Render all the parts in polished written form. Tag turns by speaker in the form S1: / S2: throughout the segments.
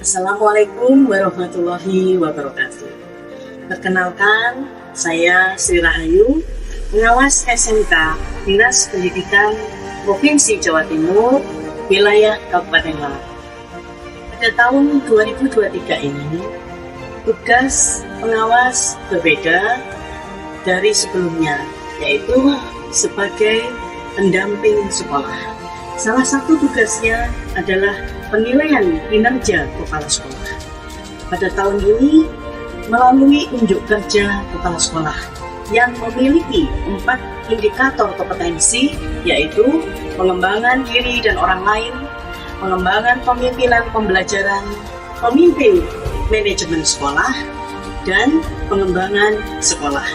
S1: Assalamualaikum warahmatullahi wabarakatuh. Perkenalkan, saya Sri Rahayu, pengawas SMK Dinas Pendidikan Provinsi Jawa Timur, wilayah Kabupaten Malang. Pada tahun 2023 ini, tugas pengawas berbeda dari sebelumnya, yaitu sebagai pendamping sekolah. Salah satu tugasnya adalah penilaian kinerja kepala sekolah. Pada tahun ini, melalui unjuk kerja kepala sekolah yang memiliki 4 indikator kompetensi, yaitu pengembangan diri dan orang lain, pengembangan pemimpinan pembelajaran, pemimpin manajemen sekolah, dan pengembangan sekolah.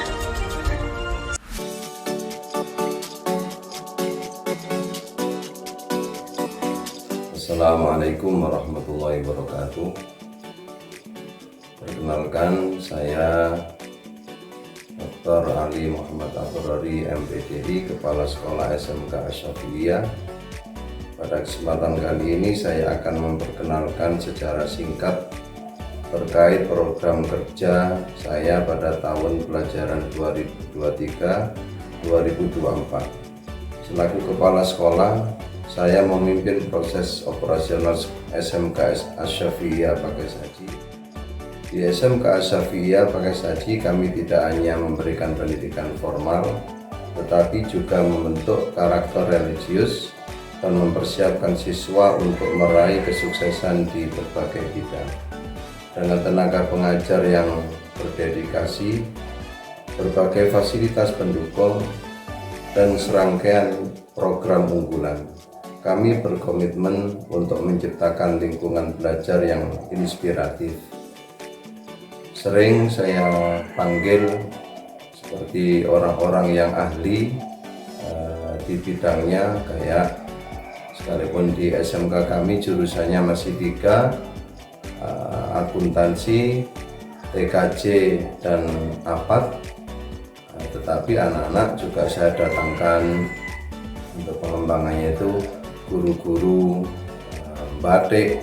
S2: Assalamualaikum warahmatullahi wabarakatuh. Perkenalkan, saya Dr. Ali Muhammad Abrari, MPDI, Kepala Sekolah SMK Asyafiyah. Pada kesempatan kali ini saya akan memperkenalkan secara singkat terkait program kerja saya pada tahun pelajaran 2023-2024. Selaku Kepala Sekolah, saya memimpin proses operasional SMK Asyafiyah Pakai Saji. Di SMK Asyafiyah Pakai Saji kami tidak hanya memberikan pendidikan formal, tetapi juga membentuk karakter religius dan mempersiapkan siswa untuk meraih kesuksesan di berbagai bidang. Dengan tenaga pengajar yang berdedikasi, berbagai fasilitas pendukung, dan serangkaian program unggulan, kami berkomitmen untuk menciptakan lingkungan belajar yang inspiratif. Sering saya panggil seperti orang-orang yang ahli di bidangnya, kayak sekalipun di SMK kami jurusannya masih 3, akuntansi, TKJ, dan APAT, tetapi anak-anak juga saya datangkan untuk pengembangannya itu guru-guru batik,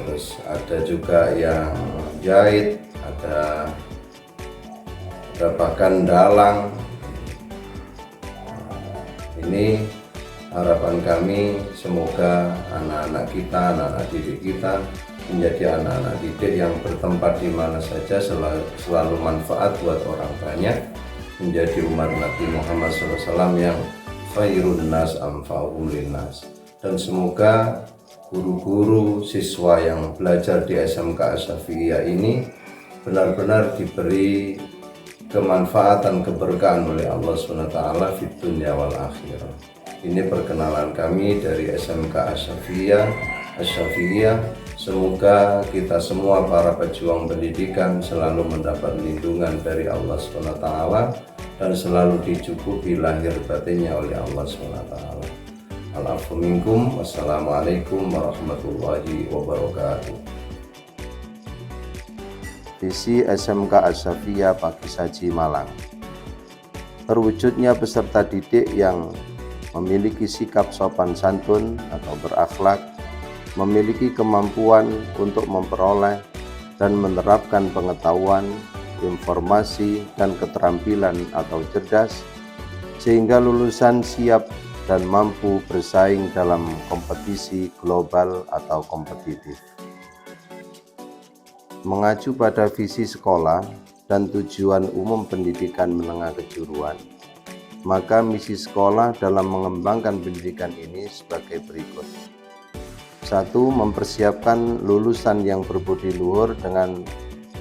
S2: terus ada juga yang jahit, ada bahkan dalang. Ini harapan kami, semoga anak-anak kita, anak-anak didik kita menjadi anak-anak didik yang bertempat di mana saja selalu manfaat buat orang banyak, menjadi umat Nabi Muhammad SAW yang khairun nas anfa'uhum linnas. Dan semoga guru-guru siswa yang belajar di SMK Asyafiyah ini benar-benar diberi kemanfaatan, keberkahan oleh Allah SWT fid dunya wal akhirah. Ini perkenalan kami dari SMK Asyafiyah. Semoga kita semua para pejuang pendidikan selalu mendapat lindungan dari Allah SWT dan selalu dicukupi lahir batinnya oleh Allah SWT. Al-afu minkum. Wassalamualaikum warahmatullahi wabarakatuh.
S3: Visi SMK Asyafiyah Pakai Saji Malang. Terwujudnya peserta didik yang memiliki sikap sopan santun atau berakhlak, memiliki kemampuan untuk memperoleh dan menerapkan pengetahuan, informasi, dan keterampilan atau cerdas, sehingga lulusan siap dan mampu bersaing dalam kompetisi global atau kompetitif. Mengacu pada visi sekolah dan tujuan umum pendidikan menengah kejuruan, maka misi sekolah dalam mengembangkan pendidikan ini sebagai berikut. 1. Mempersiapkan lulusan yang berbudi luhur dengan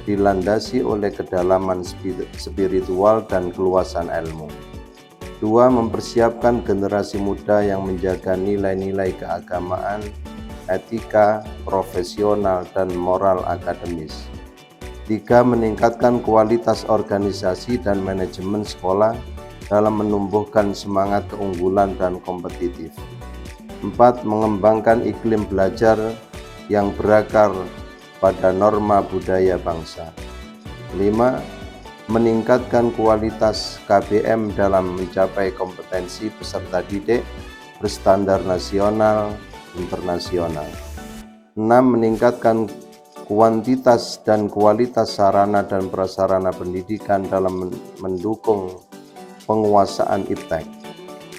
S3: dilandasi oleh kedalaman spiritual dan keluasan ilmu. 2. Mempersiapkan generasi muda yang menjaga nilai-nilai keagamaan, etika, profesional, dan moral akademis. 3. Meningkatkan kualitas organisasi dan manajemen sekolah dalam menumbuhkan semangat keunggulan dan kompetitif. 4. Mengembangkan iklim belajar yang berakar pada norma budaya bangsa. 5. Meningkatkan kualitas KBM dalam mencapai kompetensi peserta didik berstandar nasional, internasional. Meningkatkan kuantitas dan kualitas sarana dan prasarana pendidikan dalam mendukung penguasaan iptek.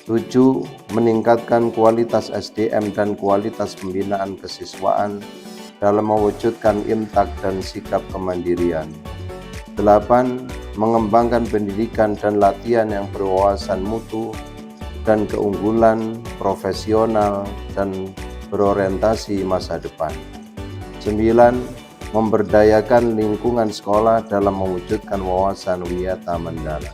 S3: 7. Meningkatkan kualitas SDM dan kualitas pembinaan kesiswaan dalam mewujudkan imtak dan sikap kemandirian. 8. Mengembangkan pendidikan dan latihan yang berwawasan mutu dan keunggulan profesional dan berorientasi masa depan. 9. Memberdayakan lingkungan sekolah dalam mewujudkan wawasan wiyata mendalam.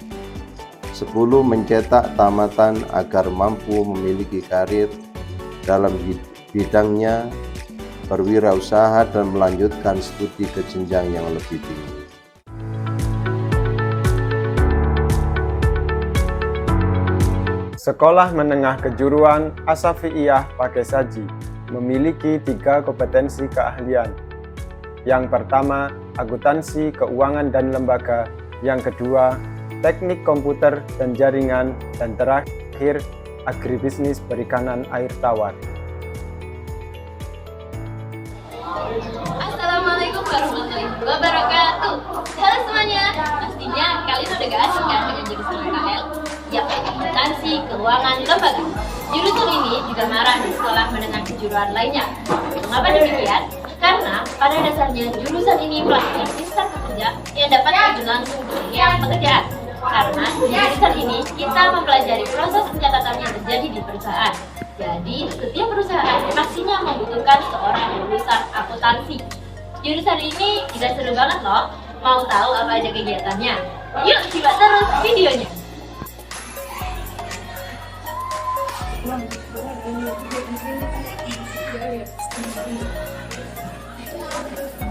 S3: 10. Mencetak tamatan agar mampu memiliki karir dalam bidangnya, berwirausaha dan melanjutkan studi ke jenjang yang lebih tinggi.
S4: Sekolah Menengah Kejuruan As-Syafi'iyah Pakai Saji memiliki 3 kompetensi keahlian. Yang pertama, akuntansi, keuangan dan lembaga. Yang kedua, teknik komputer dan jaringan. Dan terakhir, agribisnis perikanan air tawar.
S5: Assalamualaikum warahmatullahi wabarakatuh. Halo semuanya, pastinya kalian udah gak asing kan dengan jurusan KL, yakni akuntansi, keuangan, lembaga. Jurusan ini juga marak di sekolah menengah kejuruan lainnya. Mengapa demikian? Karena pada dasarnya jurusan ini melatih insan pekerja yang dapat terjun langsung ke dunia pekerjaan. Karena di jurusan ini kita mempelajari proses pencatatan yang terjadi di perusahaan. Jadi setiap perusahaan pastinya membutuhkan seorang lulusan akuntansi. Jurusan ini juga seru banget loh. Mau tahu apa aja kegiatannya? Yuk simak terus videonya.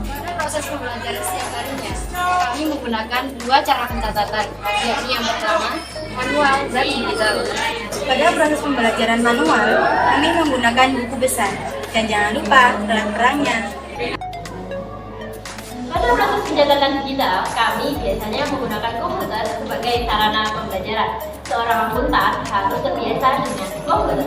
S6: Pada proses pembelajaran setiap harinya, kami menggunakan 2 cara pencatatan, yakni yang pertama, manual dan digital.
S7: Pada proses pembelajaran manual, kami menggunakan buku besar, dan jangan lupa terang-terangnya.
S5: Pada proses pencatatan digital, kami biasanya menggunakan komputer sebagai sarana pembelajaran. Seorang akuntan harus terbiasa dengan komputer.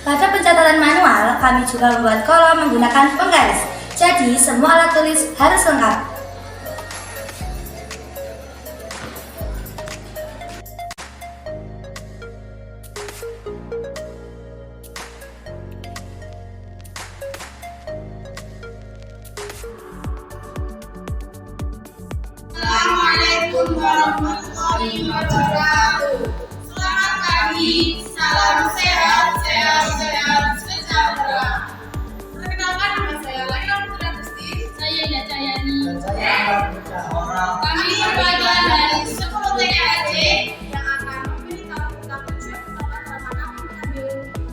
S7: Pada pencatatan manual, kami juga membuat kolom menggunakan penggaris. Jadi, semua alat tulis harus lengkap.
S8: Assalamualaikum warahmatullahi wabarakatuh. Selamat pagi, salam sehat sejahtera. Perkenalkan, nama saya Laila Putra Gusti.
S9: Saya Ida Cahyani.
S8: Dan saya Ahmad Putra. Kami perwakilan dari 10 TKJ yang akan memilih topik tujuan utama dalam kami mengambil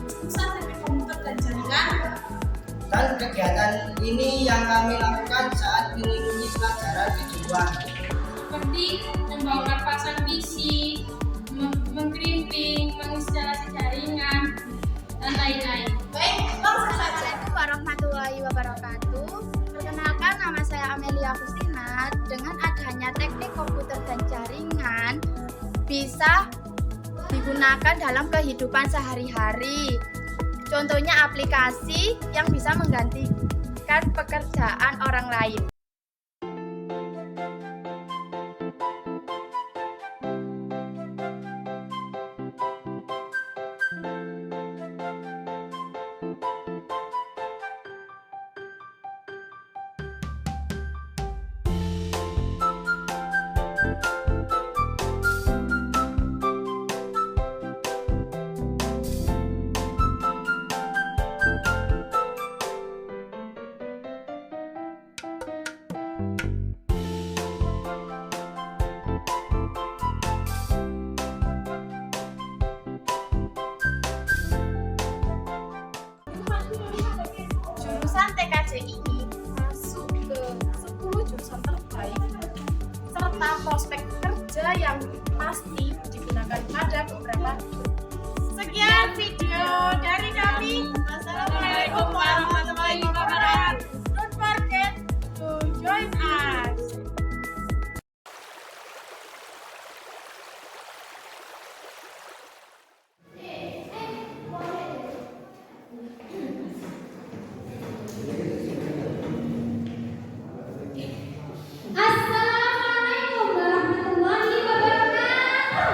S8: jurusan teknik komputer dan jaringan.
S10: Dan kegiatan ini yang kami lakukan saat mengikuti pelajaran kejuruan.
S9: Seperti membongkar pasang PC, mengkrimping, menginstalasi jaringan, dan lain-lain.
S8: Baik, langsung saja.
S6: Assalamualaikum warahmatullahi wabarakatuh. Perkenalkan, nama saya Amelia Agustina. Dengan adanya teknik komputer dan jaringan bisa digunakan dalam kehidupan sehari-hari. Contohnya aplikasi yang bisa menggantikan pekerjaan orang lain. Jurusan TKJ ini masuk ke 10 jurusan terbaik serta prospek kerja yang pasti digunakan
S8: difokuskan pada beberapa. Sekian video dari kami. Wassalamualaikum warahmatullahi wabarakatuh. Don't forget to join us.
S6: Assalamualaikum warahmatullahi wabarakatuh.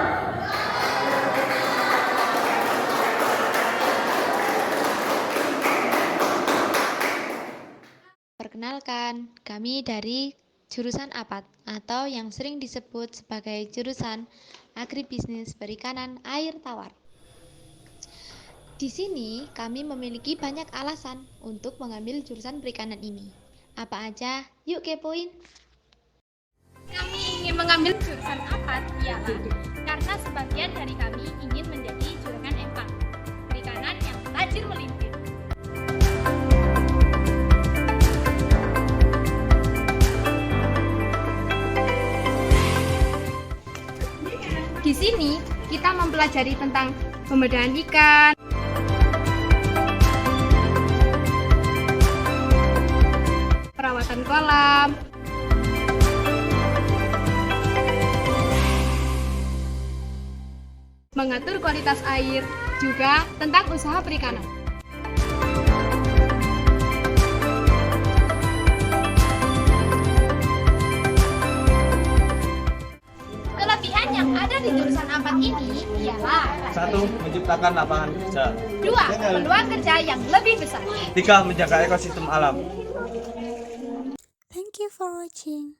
S11: Perkenalkan, kami dari jurusan APAT atau yang sering disebut sebagai jurusan Agribisnis Perikanan Air Tawar. Di sini kami memiliki banyak alasan untuk mengambil jurusan perikanan ini. Apa aja? Yuk kepoin.
S6: Kami ingin mengambil jurusan APAT ialah karena sebagian dari kami ingin menjadi juragan empang, perikanan yang tajir melintir. Di sini kita mempelajari tentang pembedahan ikan, perawatan kolam, mengatur kualitas air, juga tentang usaha perikanan. Kelebihan yang ada di jurusan APAT ini ialah
S12: 1. Menciptakan lapangan kerja.
S6: 2. Peluang kerja yang lebih besar.
S12: 3. Menjaga ekosistem alam.
S11: Thank you for watching.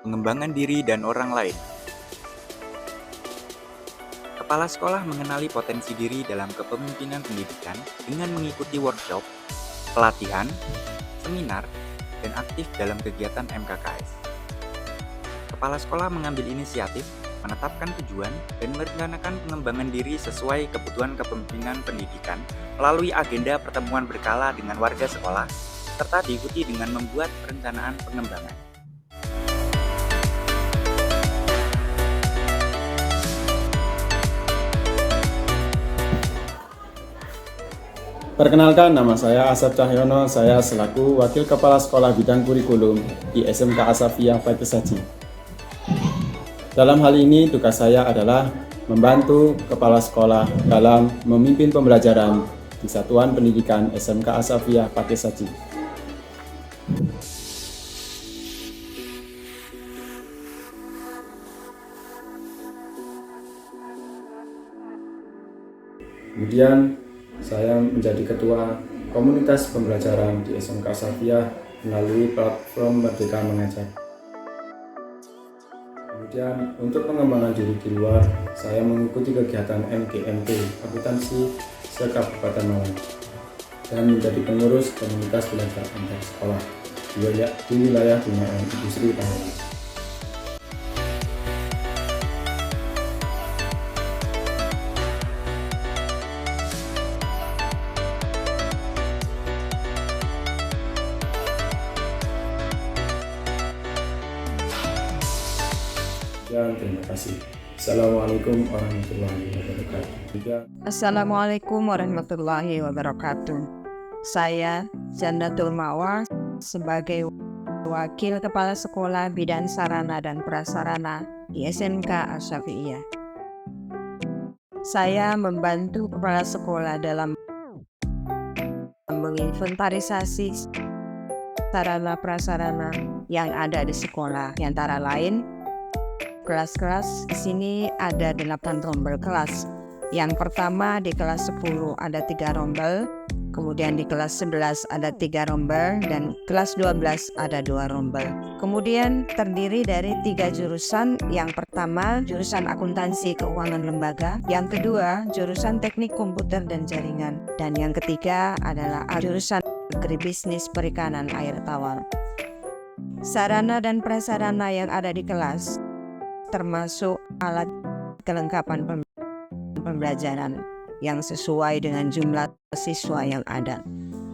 S13: Pengembangan diri dan orang lain. Kepala sekolah mengenali potensi diri dalam kepemimpinan pendidikan dengan mengikuti workshop, pelatihan, seminar, dan aktif dalam kegiatan MKKS. Kepala sekolah mengambil inisiatif, menetapkan tujuan, dan merencanakan pengembangan diri sesuai kebutuhan kepemimpinan pendidikan melalui agenda pertemuan berkala dengan warga sekolah, serta diikuti dengan membuat perencanaan pengembangan.
S4: Perkenalkan, nama saya Asep Cahyono, saya selaku Wakil Kepala Sekolah Bidang Kurikulum di SMK Asafiyah Pakesaji. Dalam hal ini, tugas saya adalah membantu Kepala Sekolah dalam memimpin pembelajaran di Satuan Pendidikan SMK Asafiyah Pakesaji. Kemudian, saya menjadi ketua komunitas pembelajaran di SMK Asafiyah melalui platform Merdeka Mengajar. Kemudian untuk pengembangan diri di luar, saya mengikuti kegiatan MGMT akuntansi se-Kabupaten Malang dan menjadi pengurus komunitas belajar antar sekolah di wilayah binaan industri Tangerang. Terima kasih. Assalamualaikum warahmatullahi wabarakatuh.
S14: Assalamualaikum warahmatullahi wabarakatuh. Saya Jannatul Mawar sebagai Wakil Kepala Sekolah Bidang Sarana dan Prasarana di SMK Asafiyah. Saya membantu kepala sekolah dalam menginventarisasi sarana prasarana yang ada di sekolah, antara lain kelas-kelas. Di sini ada 8 rombel kelas. Yang pertama di kelas 10 ada 3 rombel, kemudian di kelas 11 ada 3 rombel, dan kelas 12 ada 2 rombel. Kemudian terdiri dari 3 jurusan. Yang pertama jurusan akuntansi keuangan lembaga, yang kedua jurusan teknik komputer dan jaringan, dan yang ketiga adalah jurusan agribisnis perikanan air tawar. Sarana dan prasarana yang ada di kelas termasuk alat kelengkapan pembelajaran yang sesuai dengan jumlah siswa yang ada.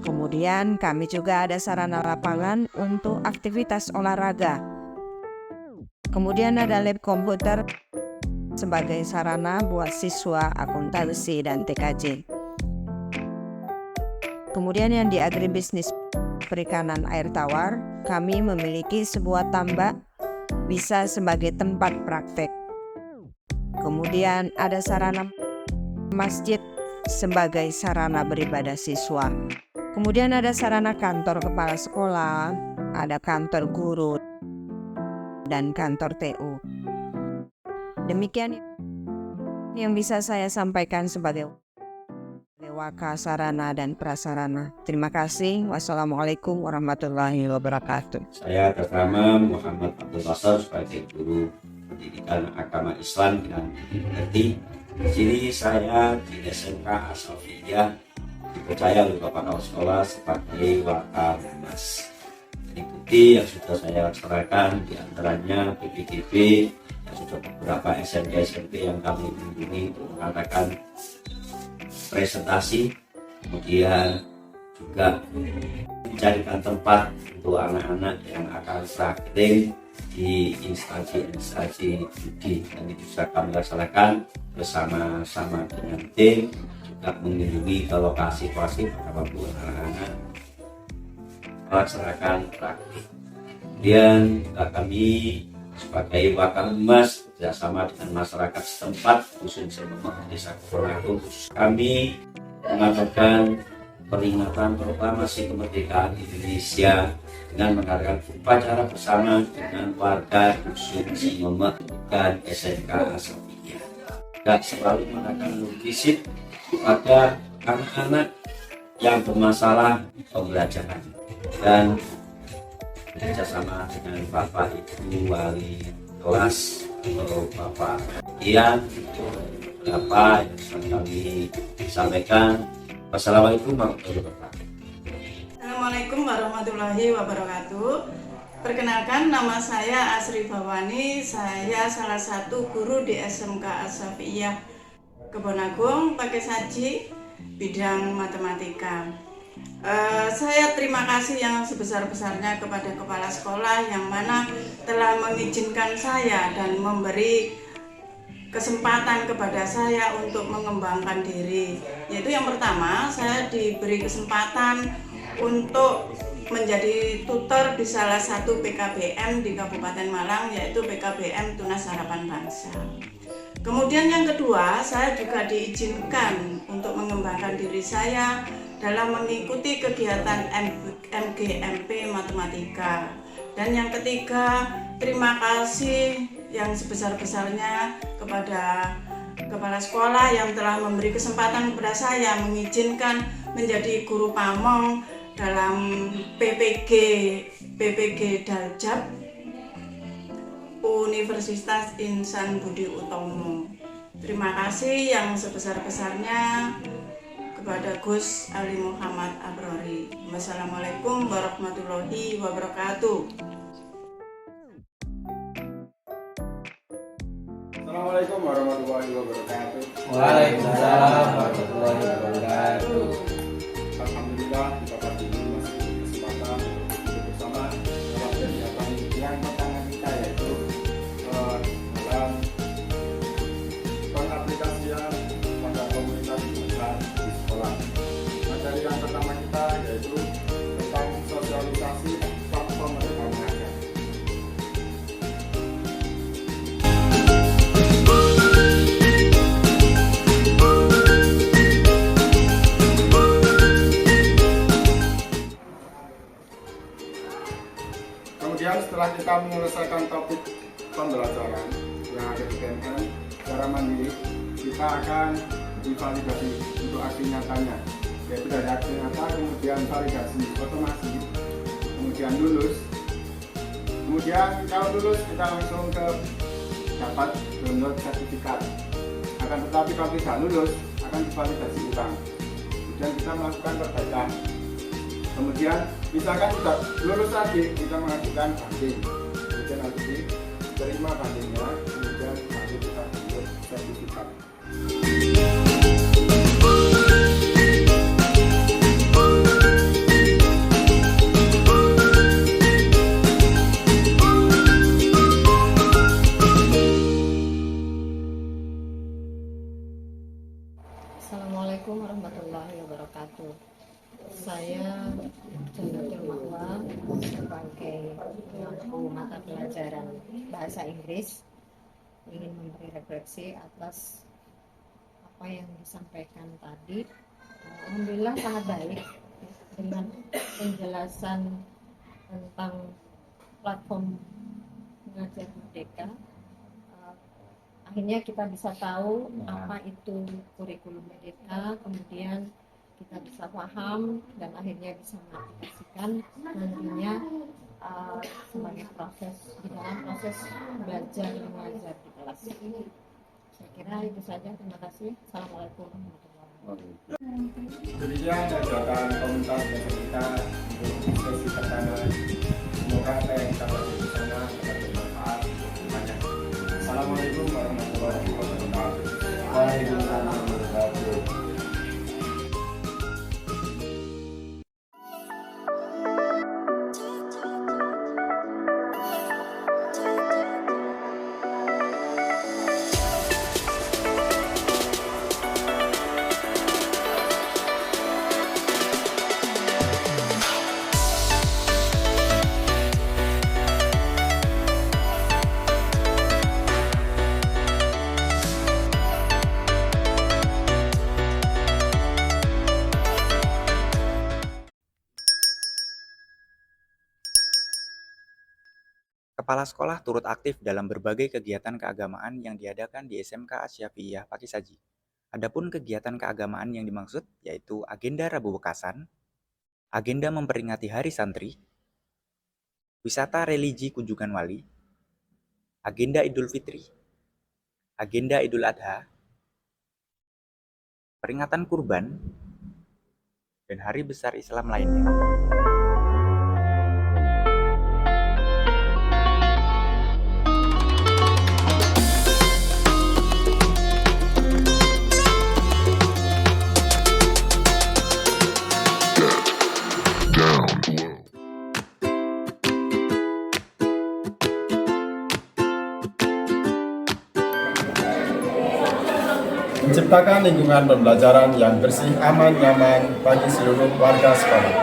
S14: Kemudian kami juga ada sarana lapangan untuk aktivitas olahraga. Kemudian ada lab komputer sebagai sarana buat siswa akuntansi dan TKJ. Kemudian yang di agribisnis perikanan air tawar, kami memiliki sebuah tambak bisa sebagai tempat praktek. Kemudian ada sarana masjid sebagai sarana beribadah siswa. Kemudian ada sarana kantor kepala sekolah, ada kantor guru, dan kantor TU. Demikian yang bisa saya sampaikan sebagai Waka Sarana dan Prasarana. Terima kasih. Wassalamualaikum warahmatullahi wabarakatuh.
S15: Saya atas nama Muhammad Abdul Basar sebagai guru pendidikan agama Islam yang dimengerti. Di sini saya di SMK Asafiyah dipercaya oleh Bapak Kepala Sekolah sebagai Waka Humas. Dari bukti yang sudah saya laksanakan diantaranya PPGB yang sudah beberapa SMP yang kami kunjungi untuk mengadakan presentasi, kemudian juga mencarikan tempat untuk anak-anak yang akan praktik di instansi-instansi studi, dan itu bisa kami laksanakan bersama-sama dengan tim, juga mengunjungi ke lokasi-lokasi pada waktu anak-anak melaksanakan praktik. Kemudian juga kami sebagai Wakil Humas bekerjasama dengan masyarakat setempat khususnya Desa Kebonagung, kami mengadakan peringatan proklamasi kemerdekaan Indonesia dengan mengadakan upacara bersama dengan warga dusun Cimeme dan SMK Asafiyah, dan selalu mengadakan visit kepada anak-anak yang bermasalah pembelajaran, dan bekerjasama dengan Bapak Ibu Wali kelas atau Bapak Ian, apa yang bisa kami sampaikan. Wassalamualaikum warahmatullahi wabarakatuh.
S16: Assalamualaikum warahmatullahi wabarakatuh. Perkenalkan, nama saya Asri Bawani. Saya salah satu guru di SMK Asafiyah Kebonagung, pakai saji bidang matematika. Saya terima kasih yang sebesar-besarnya kepada kepala sekolah yang mana telah mengizinkan saya dan memberi kesempatan kepada saya untuk mengembangkan diri. Yaitu yang pertama, saya diberi kesempatan untuk menjadi tutor di salah satu PKBM di Kabupaten Malang, yaitu PKBM Tunas Harapan Bangsa. Kemudian yang kedua, saya juga diizinkan untuk mengembangkan diri saya dalam mengikuti kegiatan MGMP Matematika. Dan yang ketiga, terima kasih yang sebesar-besarnya kepada kepala sekolah yang telah memberi kesempatan kepada saya mengizinkan menjadi guru pamong dalam PPG Daljab Universitas Insan Budi Utomo. Terima kasih yang sebesar-besarnya kepada Gus Ali Muhammad Abrori. Wassalamualaikum warahmatullahi wabarakatuh.
S4: Assalamualaikum warahmatullahi wabarakatuh.
S17: Waalaikumsalam warahmatullahi wabarakatuh.
S4: Alhamdulillah kita pagi ini masih kesempatan untuk bersama dalam kegiatan yang pertama kita, yaitu dalam pengaplikasian pada komunitas besar di sekolah. Materi yang pertama kita yaitu tentang sosialisasi platform mereka mengajar. Kemudian setelah kita menyelesaikan topik pembelajaran yang ada di TMN secara mandiri, kita akan divalidasi untuk aksi nyatanya, yaitu dari aksi nyata, kemudian validasi otomasi, kemudian lulus. Kemudian kalau lulus kita langsung ke dapat download sertifikat. Akan tetapi kalau tidak lulus akan divalidasi ulang. Kemudian kita melakukan perbaikan. Kemudian misalkan sudah lulus lagi, kita mengajukan banding. Kemudian nanti diterima bandingnya, kemudian nanti kita download sertifikat.
S18: Saya Jannatul Ma'wa sebagai pelaku mata pelajaran bahasa Inggris ingin memberi refleksi atas apa yang disampaikan tadi. Alhamdulillah sangat baik dengan penjelasan tentang platform mengajar merdeka. Akhirnya kita bisa tahu apa itu kurikulum merdeka, kemudian kita bisa paham dan akhirnya bisa mengaplikasikan nantinya sebagai proses di dalam proses belajar mengajar di kelas. Saya kira itu saja. Terima kasih. Assalamualaikum warahmatullahi wabarakatuh.
S4: Demikian ajakan komentar dari kita untuk sesi pertama. Semoga apa yang kita baca di sana dapat bermanfaat untuk semuanya. Assalamualaikum warahmatullahi wabarakatuh.
S3: Waalaikumsalam warahmatullahi wabarakatuh.
S13: Kepala sekolah turut aktif dalam berbagai kegiatan keagamaan yang diadakan di SMK Asy-Syafi'iyah Pakisaji. Adapun kegiatan keagamaan yang dimaksud yaitu agenda Rabu Wekasan, agenda memperingati Hari Santri, wisata religi kunjungan wali, agenda Idul Fitri, agenda Idul Adha, peringatan kurban, dan hari besar Islam lainnya.
S4: Menciptakan lingkungan pembelajaran yang bersih, aman, nyaman bagi seluruh warga sekolah.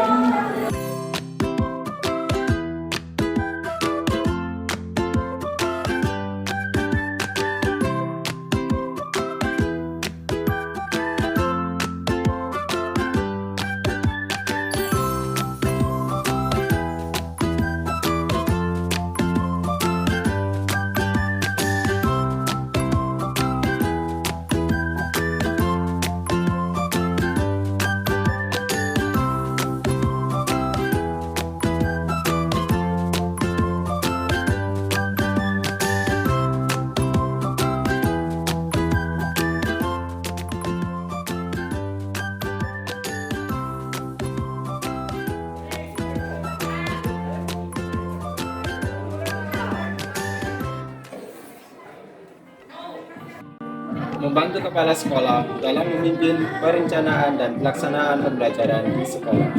S4: Membantu kepala sekolah dalam memimpin perencanaan dan pelaksanaan pembelajaran di sekolah.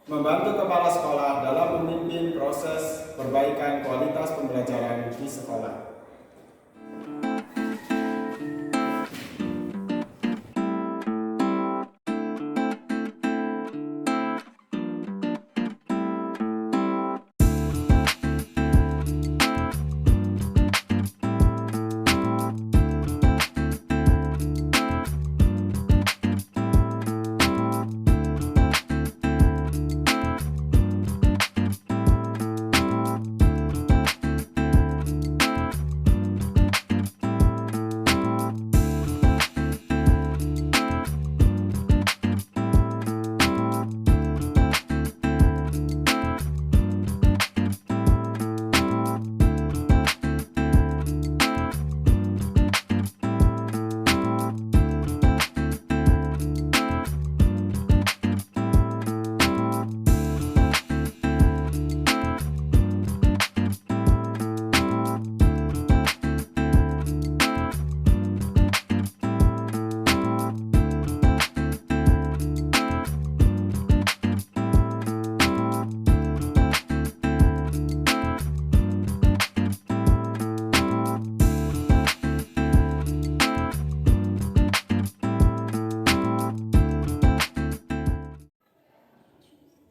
S4: Membantu kepala sekolah dalam memimpin proses perbaikan kualitas pembelajaran di sekolah.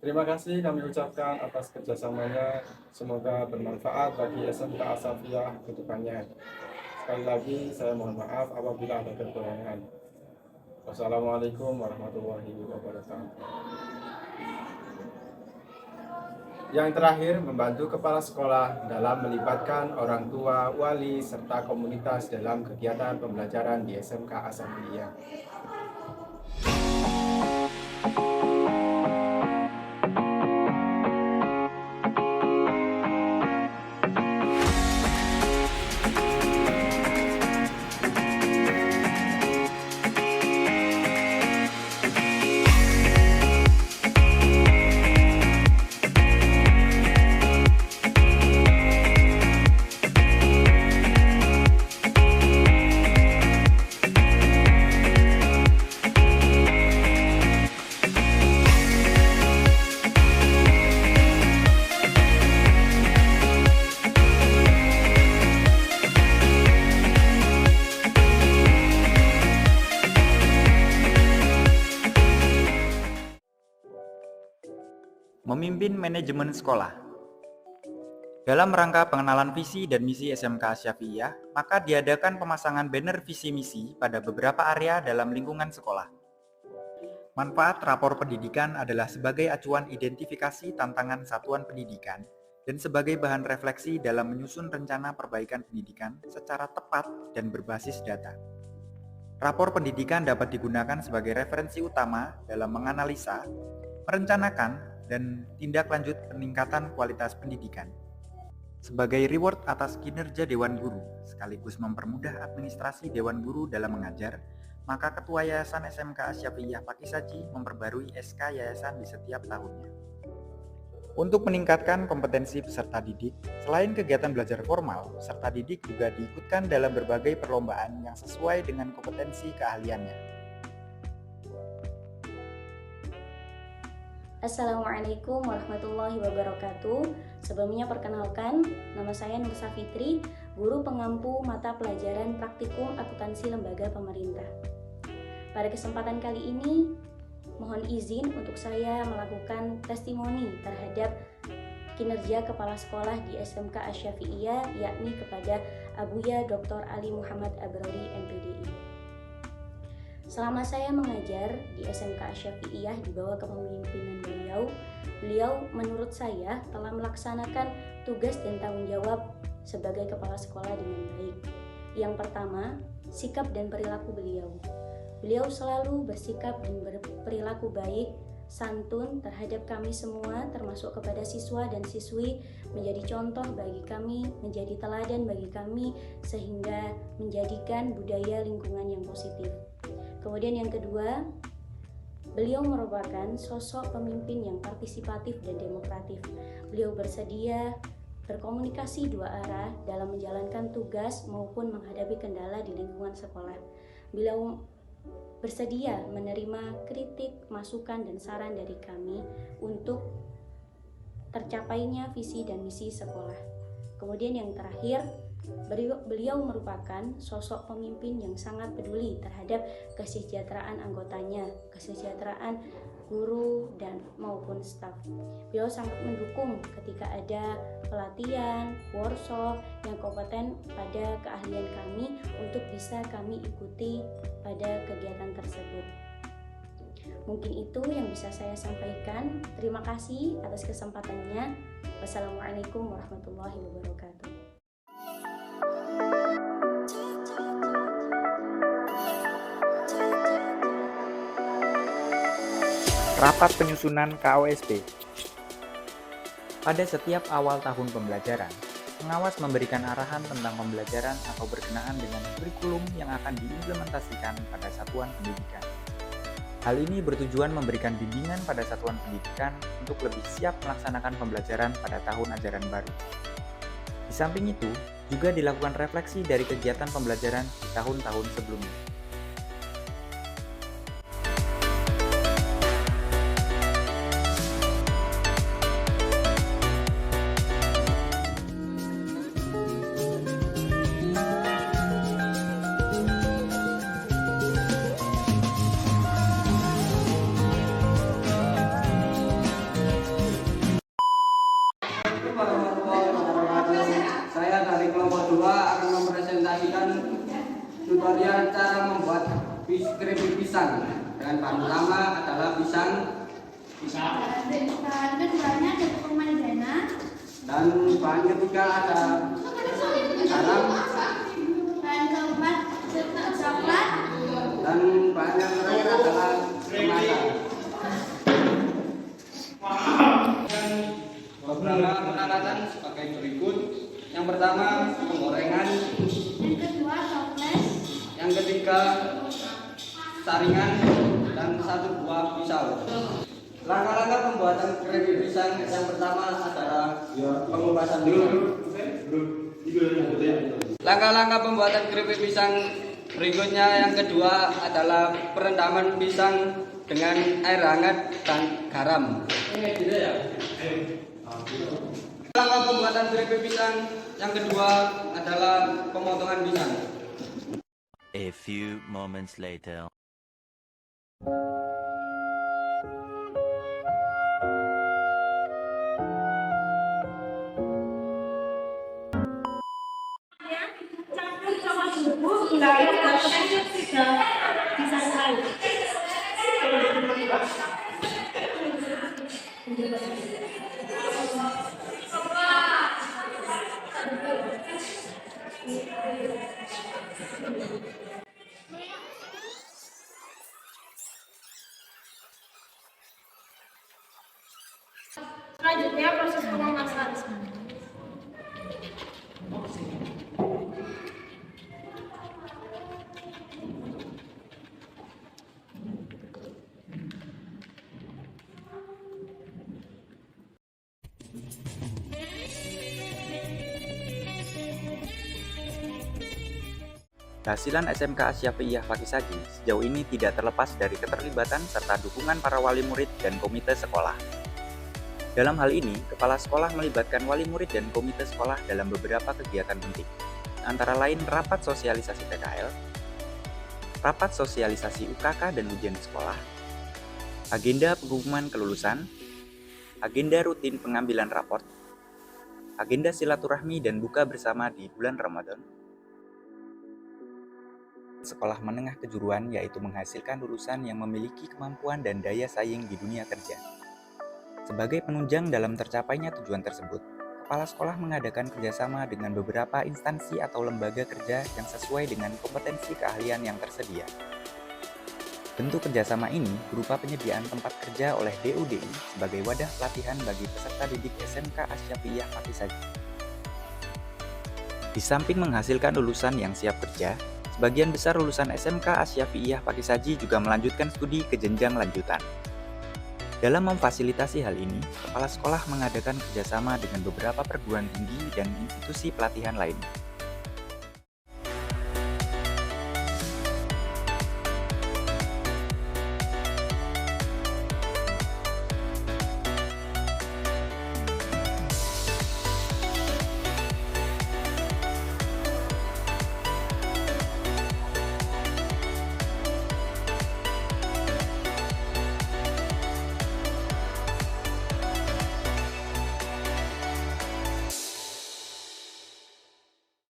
S4: Terima kasih kami ucapkan atas kerjasamanya, semoga bermanfaat bagi SMK Asafiyah ke depannya. Sekali lagi saya mohon maaf apabila ada kekurangan. Wassalamualaikum warahmatullahi wabarakatuh. Yang terakhir, membantu kepala sekolah dalam melibatkan orang tua, wali, serta komunitas dalam kegiatan pembelajaran di SMK Asafiyah.
S13: Memimpin manajemen sekolah. Dalam rangka pengenalan visi dan misi SMK Asyafi'iyah, maka diadakan pemasangan banner visi misi pada beberapa area dalam lingkungan sekolah. Manfaat rapor pendidikan adalah sebagai acuan identifikasi tantangan satuan pendidikan dan sebagai bahan refleksi dalam menyusun rencana perbaikan pendidikan secara tepat dan berbasis data. Rapor pendidikan dapat digunakan sebagai referensi utama dalam menganalisa, merencanakan, dan tindak lanjut peningkatan kualitas pendidikan. Sebagai reward atas kinerja Dewan Guru, sekaligus mempermudah administrasi Dewan Guru dalam mengajar, maka Ketua Yayasan SMK Asyafi'iyah Pakisaji memperbarui SK Yayasan di setiap tahunnya. Untuk meningkatkan kompetensi peserta didik, selain kegiatan belajar formal, peserta didik juga diikutkan dalam berbagai perlombaan yang sesuai dengan kompetensi keahliannya.
S19: Assalamualaikum warahmatullahi wabarakatuh. Sebelumnya perkenalkan, nama saya Nur Safitri, guru pengampu mata pelajaran praktikum akuntansi lembaga pemerintah. Pada kesempatan kali ini, mohon izin untuk saya melakukan testimoni terhadap kinerja kepala sekolah di SMK Asyafi'iyah, yakni kepada Abuya Dr. Ali Muhammad Abrori MPDI. Selama saya mengajar di SMK Asyafi'iyah di bawah kepemimpinan beliau menurut saya telah melaksanakan tugas dan tanggung jawab sebagai kepala sekolah dengan baik. Yang pertama, sikap dan perilaku beliau. Beliau selalu bersikap dan berperilaku baik, santun terhadap kami semua, termasuk kepada siswa dan siswi, menjadi contoh bagi kami, menjadi teladan bagi kami, sehingga menjadikan budaya lingkungan yang positif. Kemudian yang kedua, beliau merupakan sosok pemimpin yang partisipatif dan demokratif. Beliau bersedia berkomunikasi dua arah dalam menjalankan tugas maupun menghadapi kendala di lingkungan sekolah. Beliau bersedia menerima kritik, masukan, dan saran dari kami untuk tercapainya visi dan misi sekolah. Kemudian yang terakhir, beliau merupakan sosok pemimpin yang sangat peduli terhadap kesejahteraan anggotanya, kesejahteraan guru dan maupun staf. Beliau sangat mendukung ketika ada pelatihan, workshop yang kompeten pada keahlian kami untuk bisa kami ikuti pada kegiatan tersebut. Mungkin itu yang bisa saya sampaikan. Terima kasih atas kesempatannya. Wassalamualaikum warahmatullahi wabarakatuh.
S13: Rapat penyusunan KOSP. Pada setiap awal tahun pembelajaran, pengawas memberikan arahan tentang pembelajaran atau berkenaan dengan kurikulum yang akan diimplementasikan pada satuan pendidikan. Hal ini bertujuan memberikan bimbingan pada satuan pendidikan untuk lebih siap melaksanakan pembelajaran pada tahun ajaran baru. Di samping itu, juga dilakukan refleksi dari kegiatan pembelajaran di tahun-tahun sebelumnya.
S20: kelompok 2 akan mempresentasikan tutorial cara membuat keripik pisang. Dan bahan utama adalah pisang.
S8: Bahan keduanya ada tepung maizena.
S20: Dan bahan ketiga ada garam.
S8: Bahan keempat coklat.
S20: Dan bahan yang terakhir adalah kemasan. Beberapa peralatan sebagai berikut. Yang pertama penggorengan.
S8: Yang kedua toples.
S20: Yang ketiga saringan dan 1 buah pisau. Langkah-langkah pembuatan keripik pisang yang pertama adalah pengupasan pisang. Langkah-langkah pembuatan keripik pisang berikutnya yang kedua adalah perendaman pisang dengan air hangat dan garam. Langkah pembuatan keripik pisang yang kedua adalah pemotongan pisang.
S21: A few moments later.
S8: Campur sama bumbu gula dan pisang lain. Selanjutnya proses pengemasan.
S13: Kehasilan SMK Asyafi'iyah Pakisaji sejauh ini tidak terlepas dari keterlibatan serta dukungan para wali murid dan komite sekolah. Dalam hal ini, kepala sekolah melibatkan wali murid dan komite sekolah dalam beberapa kegiatan penting, antara lain rapat sosialisasi PKL, rapat sosialisasi UKK dan ujian di sekolah, agenda pengumuman kelulusan, agenda rutin pengambilan raport, agenda silaturahmi dan buka bersama di bulan Ramadan, sekolah menengah kejuruan yaitu menghasilkan lulusan yang memiliki kemampuan dan daya saing di dunia kerja. Sebagai penunjang dalam tercapainya tujuan tersebut, kepala sekolah mengadakan kerjasama dengan beberapa instansi atau lembaga kerja yang sesuai dengan kompetensi keahlian yang tersedia. Bentuk kerjasama ini berupa penyediaan tempat kerja oleh DUDI sebagai wadah pelatihan bagi peserta didik SMK Asyafi'iyah Pakisaji. Di samping menghasilkan lulusan yang siap kerja, sebagian besar lulusan SMK Asyafi'iyah Pakisaji juga melanjutkan studi ke jenjang lanjutan. Dalam memfasilitasi hal ini, kepala sekolah mengadakan kerjasama dengan beberapa perguruan tinggi dan institusi pelatihan lainnya.